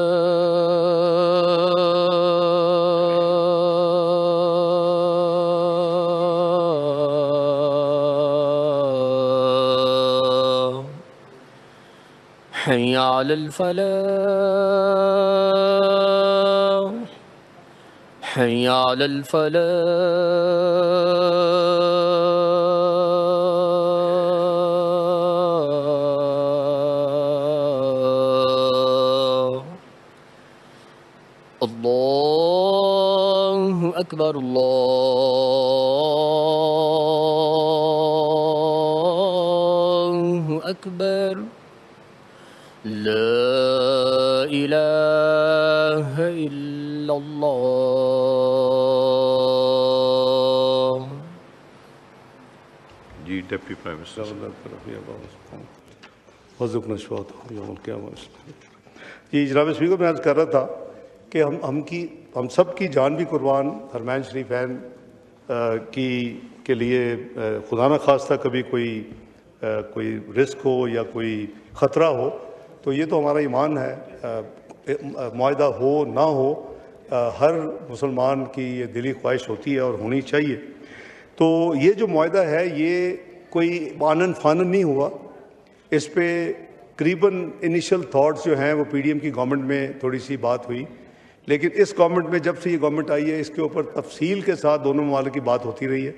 हय्या अलल फलाह, हय्या अलल फलाह। अल्लाहु अकबर, अल्लाहु अकबर, ला इलाहा इल्लल्लाह। जी डिप्टी प्राइम मिनिस्टर। जी जनाब स्पीकर, मैं अर्ज़ कर रहा था कि हम सब की जान भी कुर्बान हरमैन शरीफैन के लिए खुदा न खास्ता कभी कोई रिस्क हो या कोई ख़तरा हो, तो ये तो हमारा ईमान है। मुआहदा हो ना हो, हर मुसलमान की ये दिली ख्वाहिश होती है और होनी चाहिए। तो ये जो मुआहदा है ये कोई आनन फानन नहीं हुआ। इस पे करीबन इनिशियल थॉट्स जो हैं वो PDM की गवर्नमेंट में थोड़ी सी बात हुई, लेकिन इस गवर्नमेंट में जब से ये गवर्नमेंट आई है इसके ऊपर तफसील के साथ दोनों ममालिक की बात होती रही है।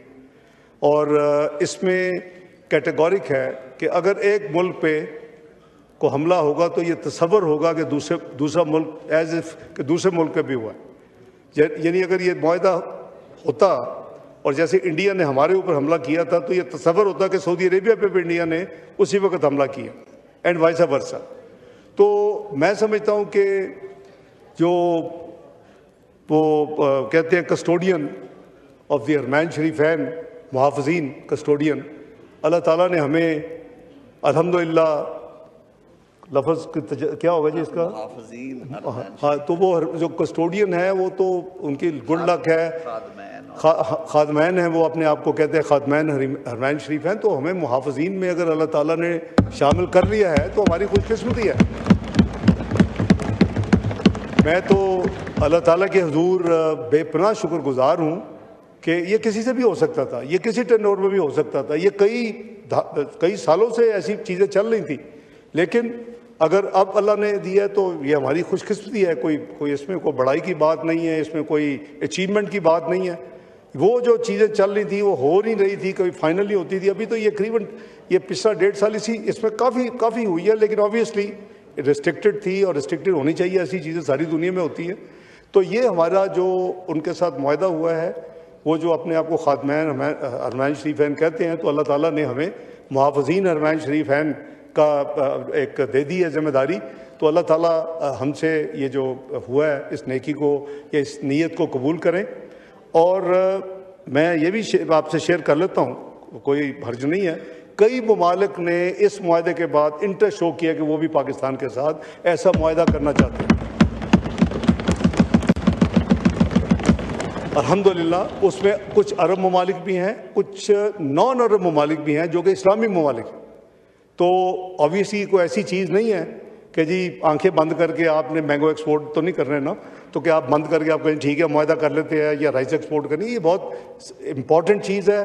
और इसमें कैटेगोरिक है कि अगर एक मुल्क पे को हमला होगा तो ये तसव्वुर होगा कि दूसरा मुल्क एज इफ कि दूसरे मुल्क पे भी हुआ है। यानी अगर ये मुआहदा होता और जैसे इंडिया ने हमारे ऊपर हमला किया था तो ये तसव्वुर होता कि सऊदी अरेबिया पे भी इंडिया ने उसी वक्त हमला किया, एंड वाइस वर्सा। तो मैं समझता हूँ कि जो वो कहते हैं कस्टोडियन ऑफ द हरमैन शरीफैन, मुहाफ़िज़ीन कस्टोडियन, अल्लाह ताला ने हमें अल्हम्दुलिल्लाह लफ्ज़ क्या होगा जी इसका, हाँ, तो वो जो कस्टोडियन है वो तो उनकी गुड लक है, खादमैन है, वो अपने आप को कहते हैं खादमैन हरमैन शरीफैन। तो हमें मुहाफ़िज़ीन में अगर अल्लाह ताला ने शामिल कर लिया है तो हमारी खुशकिस्मती है। मैं तो अल्लाह ताला के हुजूर बेपनाह शुक्रगुजार हूँ कि ये किसी से भी हो सकता था, ये किसी टेनोर में भी हो सकता था, ये कई सालों से ऐसी चीज़ें चल रही थी, लेकिन अगर अब अल्लाह ने दिया है तो ये हमारी खुशकिस्मती है। कोई इसमें कोई बड़ाई की बात नहीं है, इसमें कोई अचीवमेंट की बात नहीं है। वो जो चीज़ें चल रही थी वो हो नहीं रही थी, कभी फाइनल नहीं होती थी। अभी तो ये करीबन ये पिछला 1.5 साल इसी इसमें काफ़ी हुई है, लेकिन ऑब्वियसली रिस्ट्रिक्टेड थी और रिस्ट्रिक्टेड होनी चाहिए, ऐसी चीज़ें सारी दुनिया में होती हैं। तो ये हमारा जो उनके साथ मुआहदा हुआ है, वो जो अपने आप को खातमैन हरमैन शरीफैन कहते हैं, तो अल्लाह ताला ने हमें मुहाफ़िज़ीन हरमैन शरीफैन का एक दे दी है जिम्मेदारी। तो अल्लाह ताला हमसे ये जो हुआ है इस नेकी को या इस नीयत को कबूल करें। और मैं ये भी आपसे शेयर कर लेता हूँ, कोई हर्ज नहीं है, कई ममालिक ने इस मुआहदे के बाद इंटरेस्ट शो किया कि वो भी पाकिस्तान के साथ ऐसा मुआहदा करना चाहते हैं। अल्हम्दुलिल्लाह उसमें कुछ अरब ममालिक भी हैं, कुछ नॉन अरब ममालिक भी हैं जो कि इस्लामी ममालिक हैं। तो ऑब्वियसली कोई ऐसी चीज़ नहीं है कि जी आंखें बंद करके आपने मैंगो एक्सपोर्ट तो नहीं कर रहे ना, तो क्या आप बंद करके आप कहें ठीक है मुआहदा कर लेते हैं या राइस एक्सपोर्ट करनी। ये बहुत इम्पॉर्टेंट चीज़ है।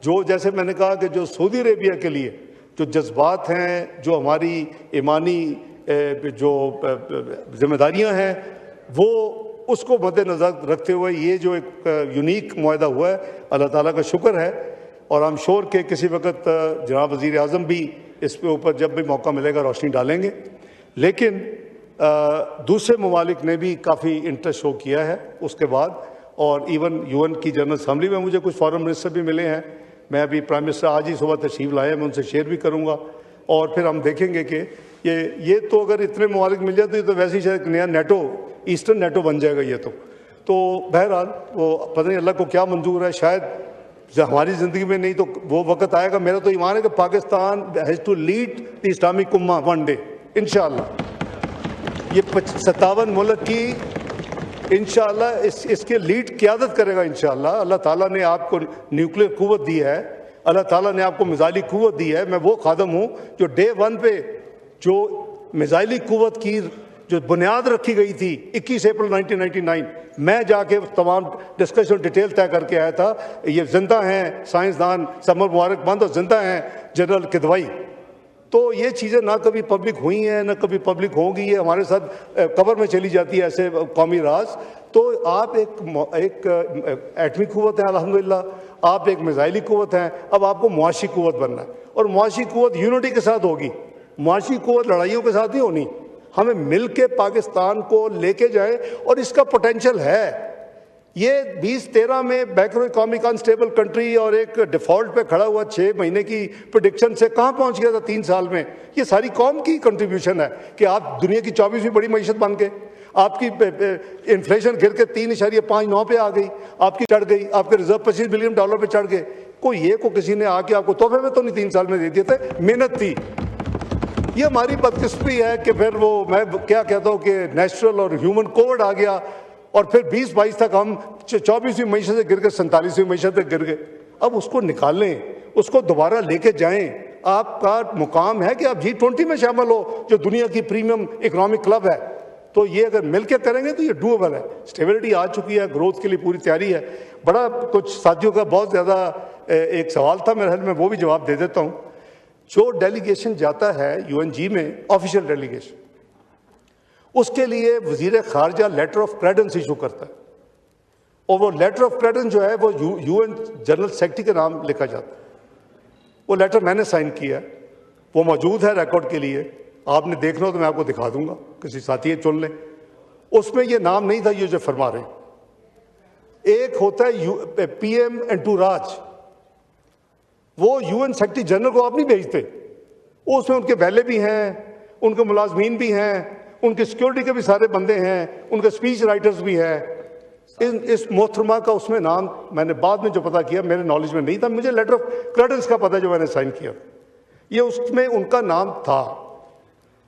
जो जैसे मैंने कहा कि जो सऊदी अरेबिया के लिए जो जज्बात हैं, जो हमारी ईमानी जो जिम्मेदारियां हैं, वो उसको मद्देनज़र रखते हुए ये जो एक यूनिक मुआहदा हुआ है, अल्लाह ताला का शुक्र है। और हम श्योर के किसी वक्त जनाब वज़ीर आज़म भी इस पे ऊपर जब भी मौका मिलेगा रोशनी डालेंगे। लेकिन दूसरे ममालिक ने भी काफ़ी इंटरेस्ट शो किया है उसके बाद। और इवन यूएन की जनरल असम्बली में मुझे कुछ फॉरेन मिनिस्टर भी मिले हैं। मैं अभी प्राइम मिनिस्टर आज ही सुबह तशरीफ़ लाए, मैं उनसे शेयर भी करूँगा। और फिर हम देखेंगे कि ये तो अगर इतने ममालिक मिल जाते तो वैसे ही शायद नया नेटो, ईस्टर्न नेटो बन जाएगा ये तो बहरहाल वो पता नहीं अल्लाह को क्या मंजूर है, शायद हमारी ज़िंदगी में नहीं तो वो वक्त आएगा। मेरा तो ईमान है कि Pakistan has to lead the Islamic उम्मा वन डे इंशाअल्लाह। ये 57 मुल्क की इंशाअल्लाह इसके लीड क़यादत करेगा इंशाअल्लाह। अल्लाह ताला ने आपको न्यूक्लियर क़ुव्वत दी है, अल्लाह ताला ने आपको मिज़ाइली क़ुव्वत दी है। मैं वो खादम हूँ जो डे 1 पे जो मिज़ाइली क़ुव्वत की जो बुनियाद रखी गई थी 21 अप्रैल 1999, मैं जाके तमाम डिस्कशन डिटेल तय करके आया था। ये जिंदा हैं साइंसदान समर मुबारकबाद और जिंदा हैं जनरल किदवाई। तो ये चीज़ें ना कभी पब्लिक हुई हैं ना कभी पब्लिक होंगी, ये हमारे साथ कबर में चली जाती है ऐसे कौमी राज। तो आप एक एटमी क़ुव्वत है अल्हम्दुलिल्लाह, आप एक मिज़ाइली क़ुव्वत हैं, अब आपको मुआशी क़ुव्वत बनना है। और मुआशी क़ुव्वत यूनिटी के साथ होगी, मुआशी क़ुव्वत लड़ाइयों के साथ नहीं होनी। हमें मिल के पाकिस्तान को लेके जाए और इसका पोटेंशियल है। ये 2013 में बैकवर्ड इकोनॉमिक अनस्टेबल कंट्री और एक डिफ़ॉल्ट पे खड़ा हुआ 6 महीने की प्रेडिक्शन से कहाँ पहुँच गया था 3 साल में। ये सारी कौम की कंट्रीब्यूशन है कि आप दुनिया की 24वीं बड़ी मईशत बन के, आपकी इन्फ्लेशन गिर के 3.59 पे आ गई, आपकी चढ़ गई, आपके रिजर्व $25 बिलियन पे चढ़ गए। को किसी ने आके आपको तोहफे में तो नहीं 3 साल में दे दिए थे, मेहनत थी। ये हमारी बदकिस्मती है कि फिर वो मैं क्या कहता हूँ कि नेचुरल और ह्यूमन कोड आ गया और फिर 2022 तक हम 24वीं मईशत से गिर के 47वीं मईशत तक गिर गए। अब उसको निकालें, उसको दोबारा लेके जाएं। आपका मुकाम है कि आप G20 में शामिल हो जो दुनिया की प्रीमियम इकोनॉमिक क्लब है। तो ये अगर मिल के करेंगे तो ये डूएबल है। स्टेबिलिटी आ चुकी है, ग्रोथ के लिए पूरी तैयारी है। बड़ा कुछ साथियों का बहुत ज़्यादा एक सवाल था मेरे ख्याल में, वो भी जवाब दे देता हूँ। जो डेलीगेशन जाता है UNG में, ऑफिशियल डेलीगेशन, उसके लिए वजीर खारजा लेटर ऑफ क्रेडेंस इशू करता है और वो लेटर ऑफ क्रेडेंस जो है वो UN जनरल सेक्रेटरी के नाम लिखा जाता है। वो लेटर मैंने साइन किया है, वो मौजूद है रिकॉर्ड के लिए। आपने देखना हो तो मैं आपको दिखा दूंगा, किसी साथी चुन लें। उसमें ये नाम नहीं था ये जो फरमा रहे। एक होता है PM एंटूराज, वो UN सेक्रेटरी जनरल को आप नहीं भेजते, उसमें उनके वैले भी हैं, उनके मुलाजमीन भी हैं, उनके सिक्योरिटी के भी सारे बंदे हैं, उनके स्पीच राइटर्स भी हैं। इस मोहतरमा का उसमें नाम मैंने बाद में जो पता किया, मेरे नॉलेज में नहीं था, मुझे लेटर ऑफ क्रेडेंस का पता जो मैंने साइन किया, ये उसमें उनका नाम था।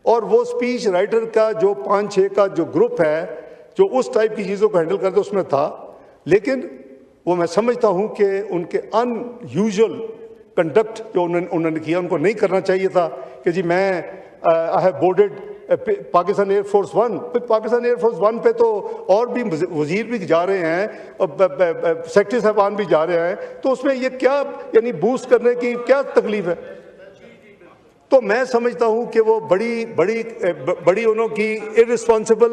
और वो स्पीच राइटर का जो 5-6 का जो ग्रुप है जो उस टाइप की चीज़ों को हैंडल करते उसमें था। लेकिन वो मैं समझता हूँ कि उनके अनयूजुअल कंडक्ट जो उन्होंने किया, उनको नहीं करना चाहिए था कि जी मैं I have boarded Pakistan air force 1। Pakistan air force 1 पे तो और भी वजीर भी जा रहे हैं और सेक्रेटरी साहबान भी जा रहे हैं, तो उसमें ये क्या यानी बूस्ट करने की क्या तकलीफ है। तो मैं समझता हूं कि वो बड़ी उनकी इररिस्पॉन्सिबल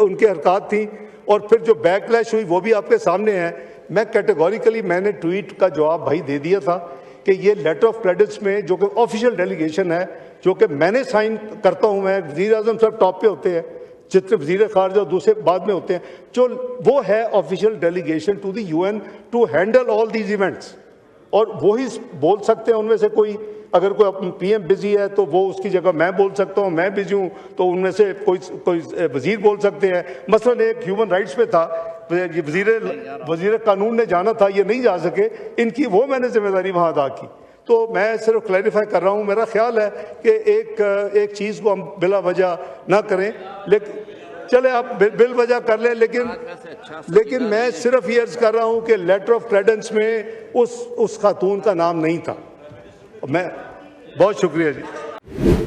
उनकी हरकत थी। और फिर जो बैकलैश हुई वो भी आपके सामने है मैं कैटेगोरिकली मैंने ट्वीट का जवाब भाई दे दिया था कि ये लेटर ऑफ क्रेडिट्स में जो कि ऑफिशियल डेलीगेशन है, जो कि मैंने साइन करता हूं, मैं वज़ीर आज़म सब टॉप पे होते हैं, जितने वज़ीर ख़ारिजा और दूसरे बाद में होते हैं, जो वो है official delegation to the UN to handle all these events, और वही बोल सकते हैं उनमें से कोई। अगर कोई पीएम बिजी है तो वो उसकी जगह मैं बोल सकता हूँ, मैं बिजी हूँ तो उनमें से कोई वजीर बोल सकते हैं। मसलन एक ह्यूमन राइट्स पे था, वजीर कानून ने जाना था, ये नहीं जा सके, इनकी वो मैंने जिम्मेदारी वहाँ अदा की। तो मैं सिर्फ क्लैरिफाई कर रहा हूँ, मेरा ख्याल है कि एक चीज़ को हम बिला वजह ना करें, लेकिन चले आप बिल वजह कर लें, लेकिन मैं सिर्फ ये अर्ज कर रहा हूँ कि लेटर ऑफ क्रेडेंस में उस खातून का नाम नहीं था। मैं बहुत शुक्रिया जी।